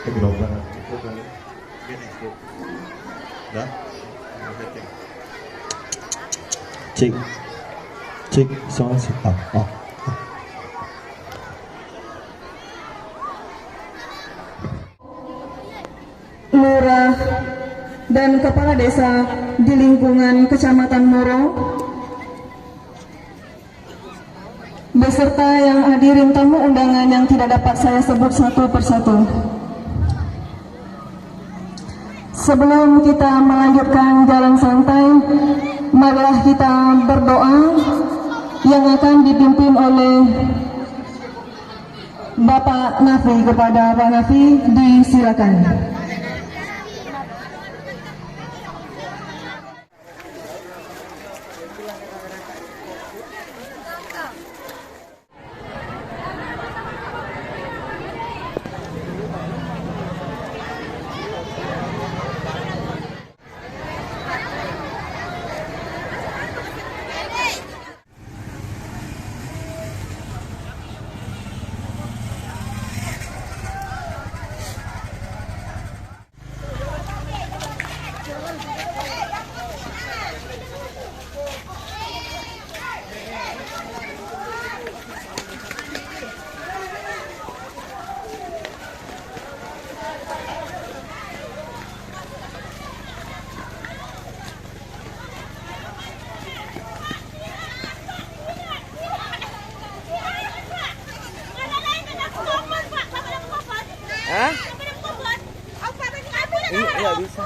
Gerobak itu kali. Gini itu. Dah. Cek. Cek soal sih. Lurah dan kepala desa di lingkungan Kecamatan Moro beserta yang hadirin tamu undangan yang tidak dapat saya sebut satu persatu. Sebelum kita melanjutkan jalan santai, marilah kita berdoa yang akan dipimpin oleh Bapak Nafi. Kepada Pak Nafi disilakan. Hah? Iya bisa.